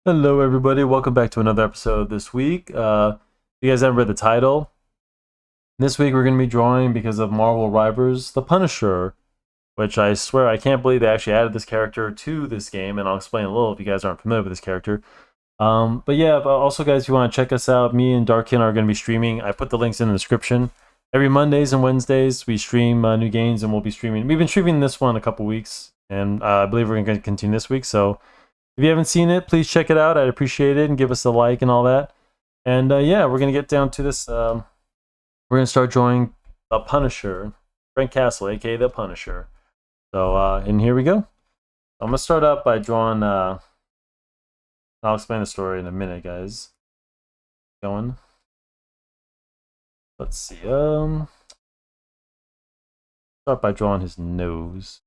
Hello, everybody. Welcome back to another episode this week. If you guys haven't read the title, this week we're going to be drawing, because of Marvel Rivals, the Punisher, which I swear I can't believe they actually added this character to this game, and I'll explain a little if you guys aren't familiar with this character. But also, guys, if you want to check us out, me and Darkkin are going to be streaming. I put the links in the description. Every Mondays and Wednesdays, we stream new games, and we'll be streaming. We've been streaming this one a couple weeks, and I believe we're going to continue this week, so if you haven't seen it, please check it out. I'd appreciate it, and give us a like and all that. And yeah, we're going to get down to this. We're going to start drawing the Punisher, Frank Castle, aka the Punisher. So, and here we go. I'm going to start out by drawing. I'll explain the story in a minute, guys. Going. Let's see. Start by drawing his nose.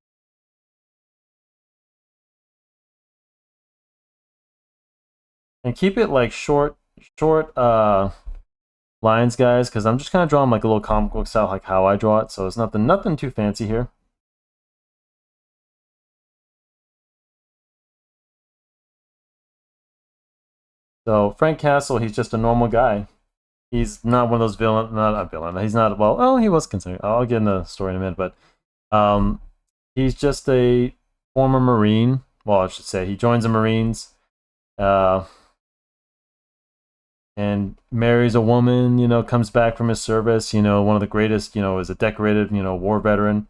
And keep it like short lines, guys, because I'm just kind of drawing like a little comic book style, like how I draw it. So it's nothing too fancy here. So Frank Castle, he's just a normal guy. He's not one of those not a villain. He's not, well, oh, he was considered. I'll get into the story in a minute, but he's just a former Marine. Well, I should say he joins the Marines. And marries a woman, comes back from his service, one of the greatest, is a decorated, war veteran.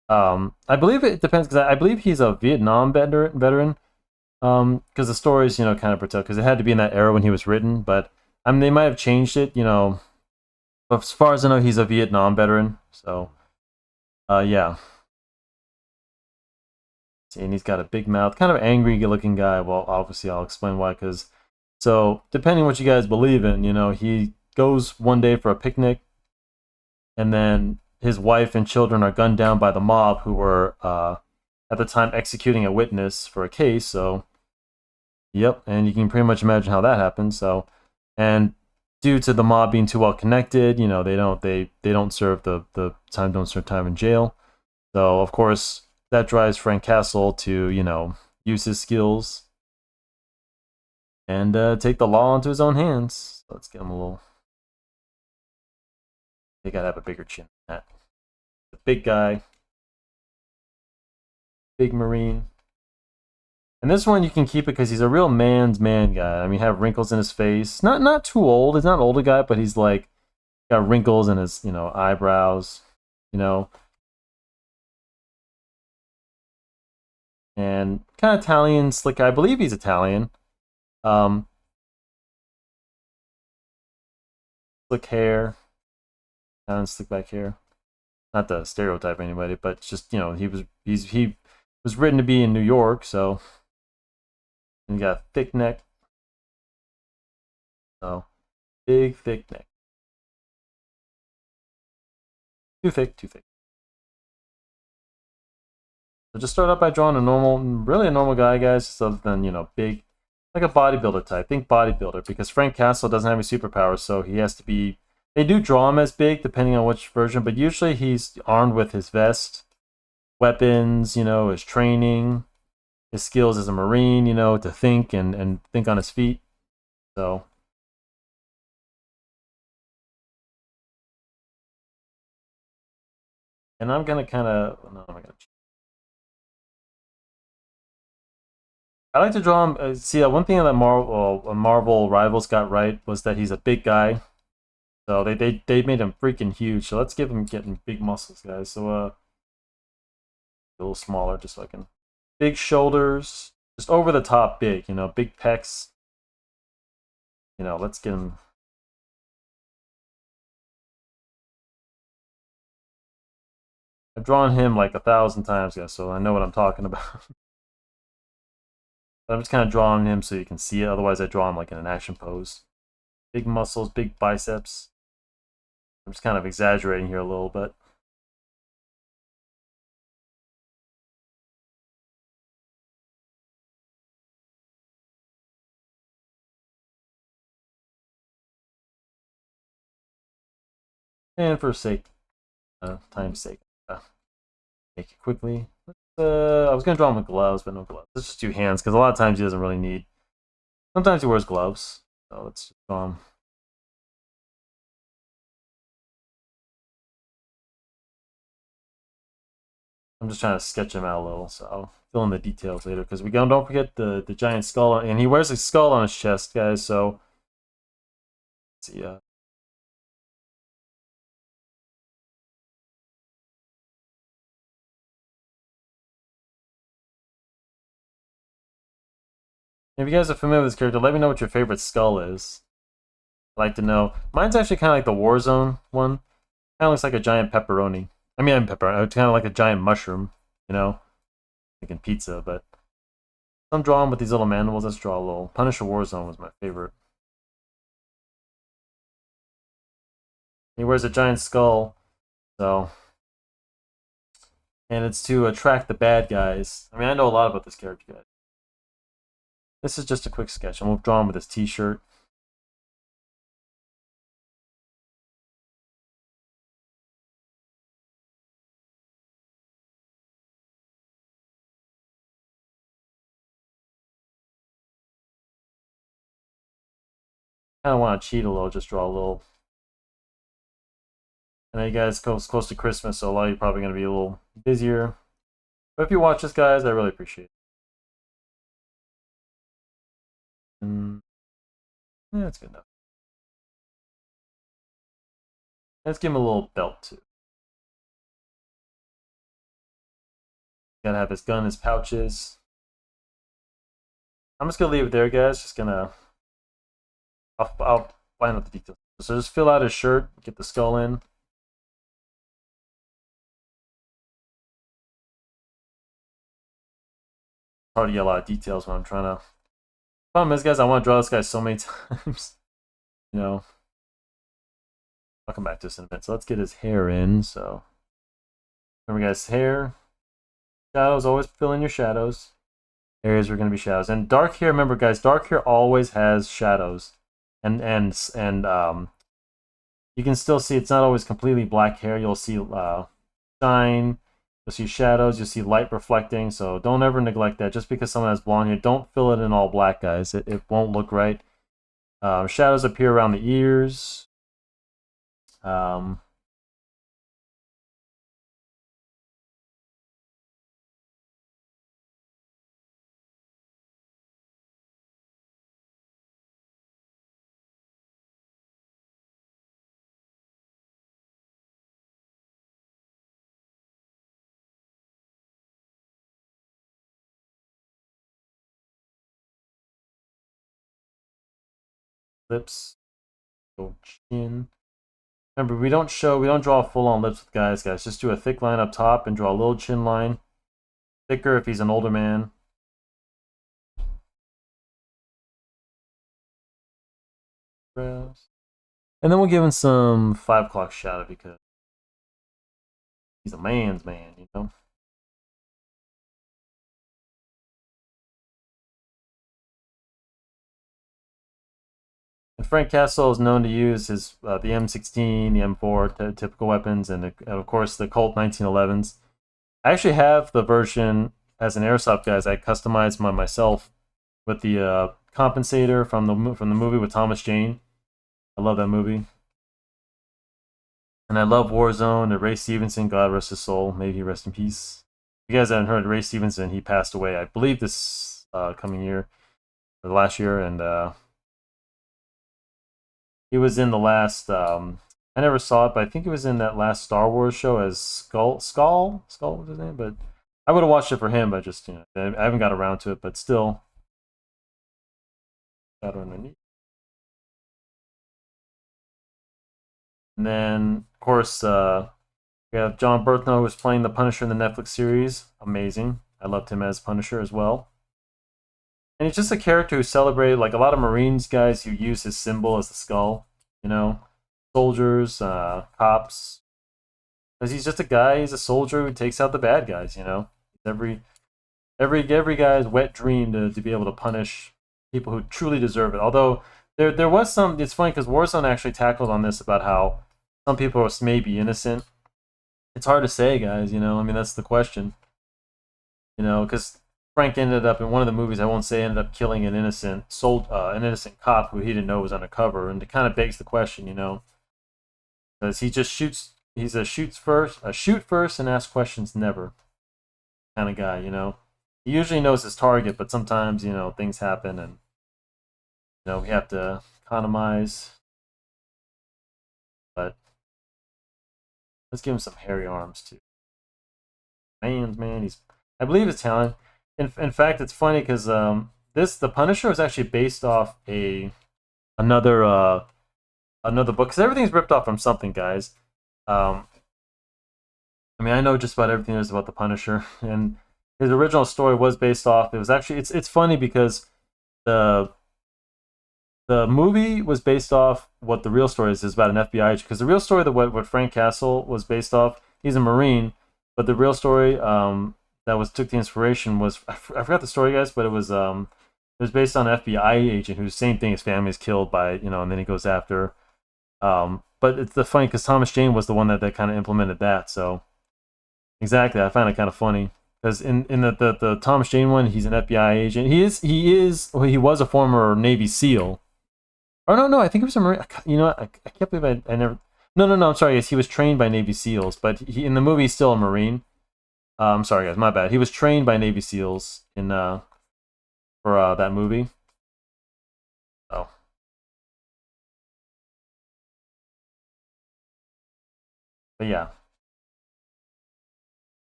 I believe it depends, because I believe he's a Vietnam veteran, because the stories, kind of portray, because it had to be in that era when he was written, but I mean, they might have changed it, but as far as I know, he's a Vietnam veteran, so, yeah. See, and he's got a big mouth, kind of angry looking guy. Well, obviously I'll explain why, because so, depending what you guys believe in, he goes one day for a picnic, and then his wife and children are gunned down by the mob, who were, at the time, executing a witness for a case. So, yep, and you can pretty much imagine how that happened. So, and due to the mob being too well connected, they don't serve don't serve time in jail. So, of course, that drives Frank Castle to, use his skills and take the law into his own hands. So let's get him a little. They gotta have a bigger chin than that. The big guy, big Marine. And this one you can keep it because he's a real man's man guy. I mean, have wrinkles in his face. Not too old. He's not an older guy, but he's like got wrinkles in his eyebrows. And kind of Italian, slick. I believe he's Italian. Slick hair, and slick back hair. Not to stereotype anybody, but just he was written to be in New York, so and he got a thick neck. So big thick neck. Too thick, too thick. So just start out by drawing really a normal guy, guys, just other than, big, like a bodybuilder type. Think bodybuilder, because Frank Castle doesn't have any superpowers, so he has to be. They do draw him as big, depending on which version, but usually he's armed with his vest, weapons, his training, his skills as a Marine, to think and think on his feet. So. And I'm gonna kind of. No, I'm gonna. I like to draw him. See, one thing that Marvel Rivals got right was that he's a big guy. So they made him freaking huge. So let's give him getting big muscles, guys. So a little smaller, just so I can. Big shoulders, just over the top, big. Big pecs. Let's get him. I've drawn him like 1,000 times, guys, so I know what I'm talking about. But I'm just kind of drawing him so you can see it. Otherwise, I draw him like in an action pose. Big muscles, big biceps. I'm just kind of exaggerating here a little bit. And for time's sake, make it quickly. I was gonna draw him with gloves, but no gloves. Let's just do hands, because a lot of times he doesn't really need Sometimes he wears gloves. So let's just I'm just trying to sketch him out a little, so I'll fill in the details later. Because we don't forget the giant skull, and he wears a skull on his chest, guys. So let's see. If you guys are familiar with this character, let me know what your favorite skull is. I'd like to know. Mine's actually kind of like the Warzone one. Kind of looks like a giant pepperoni. I mean, pepperoni. It's kind of like a giant mushroom, you know, like in pizza. But I'm drawing with these little mandibles. Let's draw a little. Punisher Warzone was my favorite. He wears a giant skull, so, and it's to attract the bad guys. I mean, I know a lot about this character, guys. This is just a quick sketch, and we'll draw him with his T-shirt. Kind of want to cheat a little, just draw a little. I know you guys close to Christmas, so a lot of you are probably going to be a little busier. But if you watch this, guys, I really appreciate it. And yeah, that's good enough. Let's give him a little belt too. Gotta have his gun, his pouches. I'm just gonna leave it there, guys. Just gonna, I'll find out the details. So just fill out his shirt, get the skull in. Hard to get a lot of details when I'm trying to. Problem is, guys, I want to draw this guy so many times. You know, I'll come back to this in a minute. So let's get his hair in. So remember, guys, hair, shadows. Always fill in your shadows. Areas are going to be shadows. And dark hair. Remember, guys, dark hair always has shadows. And you can still see it's not always completely black hair. You'll see shine. You'll see shadows. You'll see light reflecting. So don't ever neglect that. Just because someone has blonde hair, don't fill it in all black, guys. It won't look right. Shadows appear around the ears. Lips. Chin. Remember, we don't draw full-on lips with guys. Just do a thick line up top and draw a little chin line. Thicker if he's an older man. And then we'll give him some 5 o'clock shadow because he's a man's man, you know? And Frank Castle is known to use his the M16, the M4 typical weapons, and of course the Colt 1911s. I actually have the version as an airsoft, guys. I customized mine myself with the compensator from the movie with Thomas Jane. I love that movie. And I love Warzone. And Ray Stevenson, God rest his soul. May he rest in peace. If you guys haven't heard of Ray Stevenson, he passed away, I believe, this coming year, or last year, and he was in the last. I never saw it, but I think he was in that last Star Wars show as Skull was his name. But I would have watched it for him, but just I haven't got around to it. But still, shadow underneath. And then, of course, we have John Berthno, who's playing the Punisher in the Netflix series. Amazing. I loved him as Punisher as well. And he's just a character who celebrated, like a lot of Marines guys who use his symbol as the skull, you know, soldiers, cops. Because he's just a guy, he's a soldier who takes out the bad guys, you know. Every guy's wet dream to be able to punish people who truly deserve it. Although there was some, it's funny because Warzone actually tackled on this about how some people may be innocent. It's hard to say, guys, you know. I mean, that's the question. You know, because Frank ended up in one of the movies, I won't say, ended up killing an innocent an innocent cop who he didn't know was undercover, and it kind of begs the question, you know, because he just shoots. He's a shoot first and ask questions never kind of guy, you know. He usually knows his target, but sometimes, you know, things happen, and you know we have to economize. But let's give him some hairy arms too. Man, he's, I believe his talent. In fact, it's funny because the Punisher is actually based off another another book, because everything's ripped off from something, guys. I mean, I know just about everything there is about the Punisher, and his original story was based off. It was actually, it's funny because the the movie was based off what the real story is about an FBI agent. Because the real story that what Frank Castle was based off, he's a Marine, but the real story that was took the inspiration was, I forgot the story, guys, but it was based on an FBI agent who's same thing. His family is killed by, you know, and then he goes after. But it's the funny because Thomas Jane was the one that kind of implemented that. So exactly, I find it kind of funny because in the Thomas Jane one, he's an FBI agent. He was a former Navy SEAL. Oh no, I think he was a Marine. You know, I can't believe I never. No. I'm sorry, guys. He was trained by Navy SEALs, but in the movie he's still a Marine. I'm sorry, guys. My bad. He was trained by Navy SEAls in for that movie. Oh, but yeah,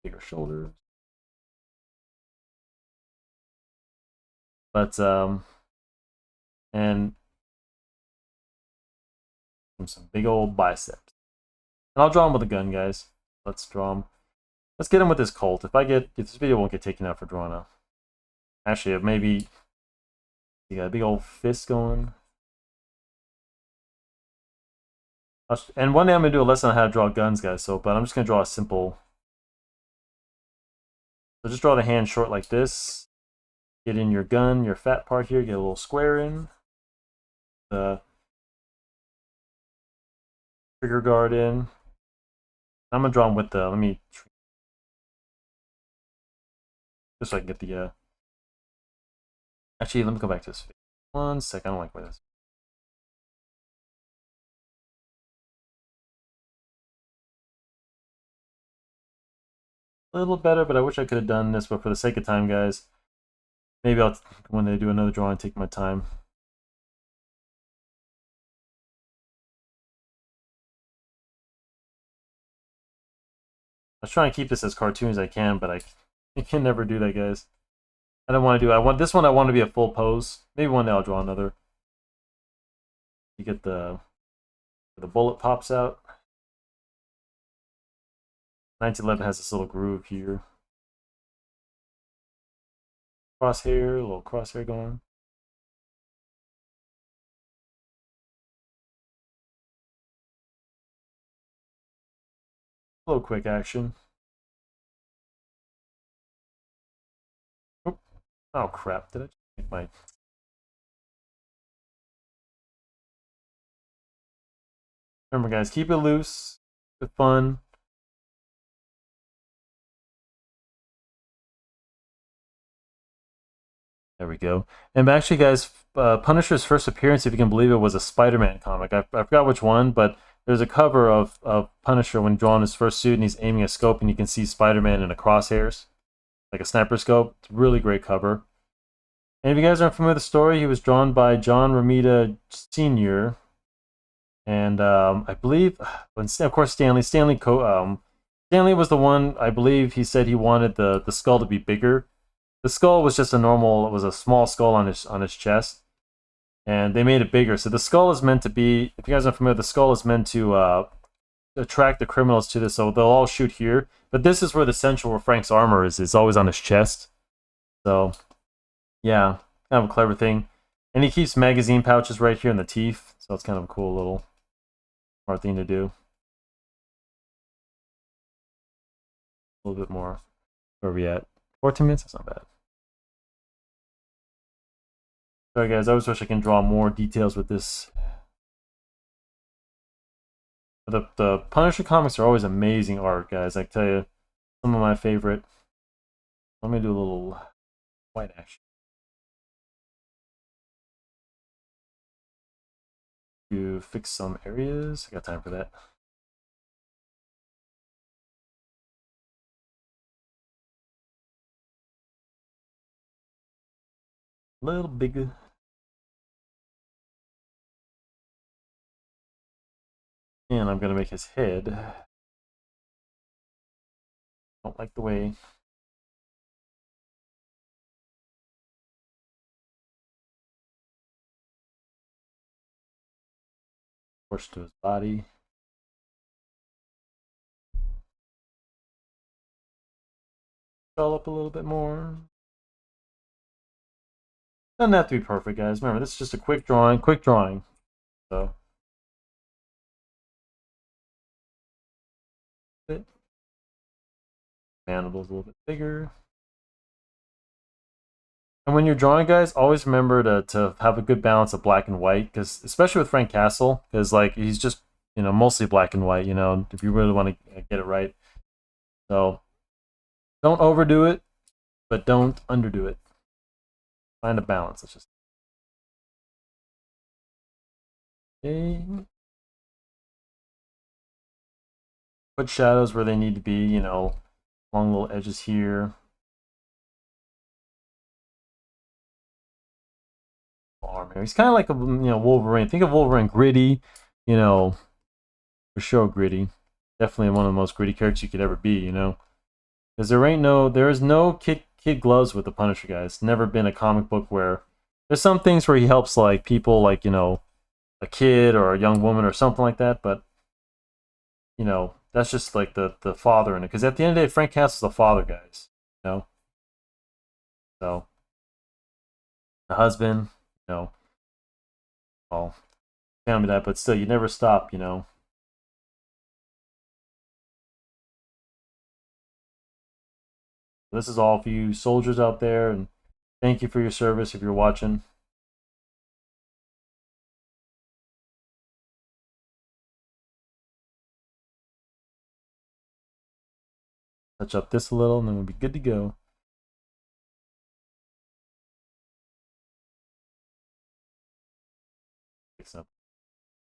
bigger shoulders. But and some big old biceps. And I'll draw him with a gun, guys. Let's draw him. Let's get him with this Colt. If this video won't get taken out for drawing a. Actually, maybe you got a big old fist going. And one day I'm gonna do a lesson on how to draw guns, guys. But I'm just gonna draw a simple. So just draw the hand short like this. Get in your gun, your fat part here. Get a little square in. The trigger guard in. I'm gonna draw him with the. Let me. Just so I can get the. Actually, let me go back to this. 1 sec. I don't like where this. A little better, but I wish I could have done this. But for the sake of time, guys, maybe I'll, when they do another drawing, take my time. I was trying to keep this as cartoon as I can, but I can never do that, guys. I don't want to do. I want this one. I want to be a full pose. Maybe one day I'll draw another. You get the bullet pops out. 1911 has this little groove here. Crosshair, a little crosshair going. A little quick action. Oh crap! Did I just make my? Remember, guys, keep it loose, keep it fun. There we go. And actually, guys, Punisher's first appearance, if you can believe it, was a Spider-Man comic. I forgot which one, but there's a cover of Punisher when drawing his first suit, and he's aiming a scope, and you can see Spider-Man in a crosshairs, like a sniper scope. It's a really great cover. And if you guys aren't familiar with the story, he was drawn by John Romita Sr. And I believe, of course, Stanley. Stanley was the one, I believe he said he wanted the skull to be bigger. The skull was just it was a small skull on his chest. And they made it bigger. So the skull is meant to be, if you guys aren't familiar, the skull is meant to attract the criminals to this, so they'll all shoot here. But this is where the central, where Frank's armor is. It's always on his chest. So, yeah, kind of a clever thing. And he keeps magazine pouches right here in the teeth. So it's kind of a cool little smart thing to do. A little bit more. Where are we at? 14 minutes? That's not bad. Sorry, guys. I always wish I can draw more details with this. The Punisher comics are always amazing art, guys. I tell you, some of my favorite. Let me do a little white action. To fix some areas. I got time for that. A little bigger. And I'm gonna make his head. Don't like the way. Push to his body. Swell up a little bit more. Doesn't have to be perfect, guys. Remember, this is just a quick drawing. So. Mandibles a little bit bigger. And when you're drawing, guys, always remember to have a good balance of black and white, because especially with Frank Castle, because like he's just mostly black and white. If you really want to get it right, so don't overdo it, but don't underdo it. Find a balance. Let's just okay. Put shadows where they need to be. Along little edges here. Arm here. He's kind of like a Wolverine. Think of Wolverine gritty, for sure gritty. Definitely one of the most gritty characters you could ever be, because there is no kid gloves with the Punisher, guys. Never been a comic book where there's some things where he helps like people like a kid or a young woman or something like that, but that's just like the father in it. Because at the end of the day, Frank Castle's the father, guys. So the husband, well, family that, but still, you never stop, This is all for you soldiers out there, and thank you for your service if you're watching. Touch up this a little, and then we'll be good to go.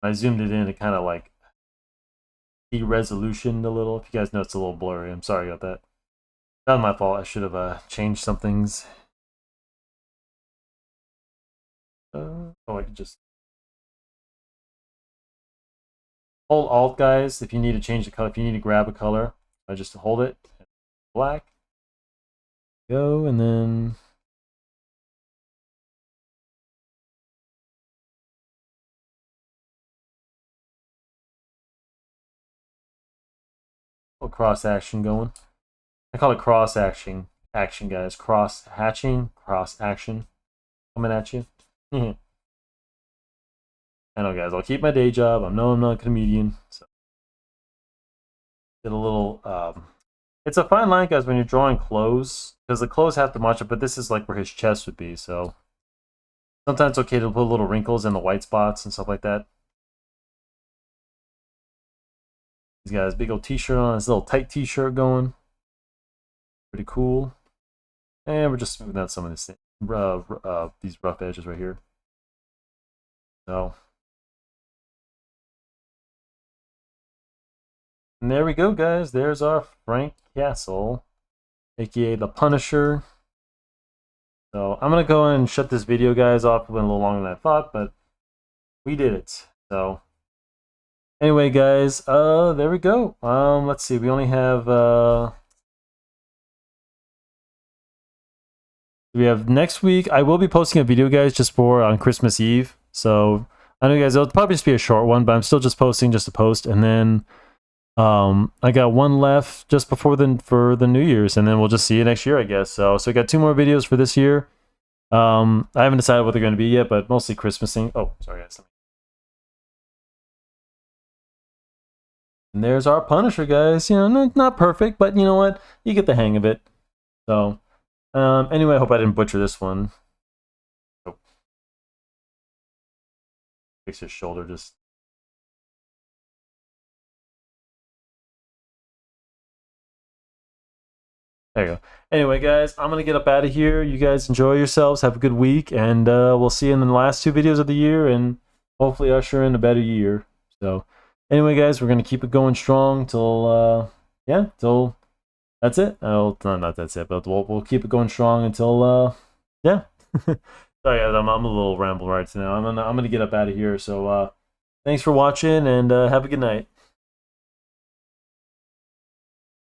I zoomed it in to kind of like de-resolution a little. If you guys know it's a little blurry, I'm sorry about that. Not my fault. I should have changed some things. I could just hold Alt, guys, if you need to change the color. If you need to grab a color, I just hold it. Black. Go, and then a little cross action going. I call it cross action, guys. Cross hatching, cross action coming at you. I know, guys. I'll keep my day job. I'm not a comedian. So get a little. It's a fine line, guys, when you're drawing clothes, because the clothes have to match up. But this is like where his chest would be. So sometimes it's okay to put little wrinkles in the white spots and stuff like that. He's got his big old t-shirt on, his little tight t-shirt going. Pretty cool. And we're just smoothing out some of this these rough edges right here. So, and there we go, guys. There's our Frank Castle, aka the Punisher. So I'm gonna go and shut this video, guys, off. It went a little longer than I thought, but we did it. So anyway, guys, there we go. Let's see. We only have we have next week. I will be posting a video, guys, just for on Christmas Eve. So I know, guys, it'll probably just be a short one, but I'm still just posting just to post. And then I got one left just before for the New Year's, and then we'll just see you next year, I guess. So we got 2 more videos for this year. I haven't decided what they're going to be yet, but mostly Christmas thing. Oh, sorry, guys. And there's our Punisher, guys. Not perfect, but you know what? You get the hang of it. So, anyway, I hope I didn't butcher this one. Oh. Fix his shoulder just. There you go. Anyway, guys, I'm going to get up out of here. You guys enjoy yourselves. Have a good week. And we'll see you in the last 2 videos of the year. And hopefully usher in a better year. So anyway, guys, we're going to keep it going strong till, yeah, till that's it. Oh, no, not that's it. But we'll keep it going strong until, yeah. Sorry, guys, I'm a little ramble right now. I'm gonna get up out of here. So thanks for watching. And have a good night.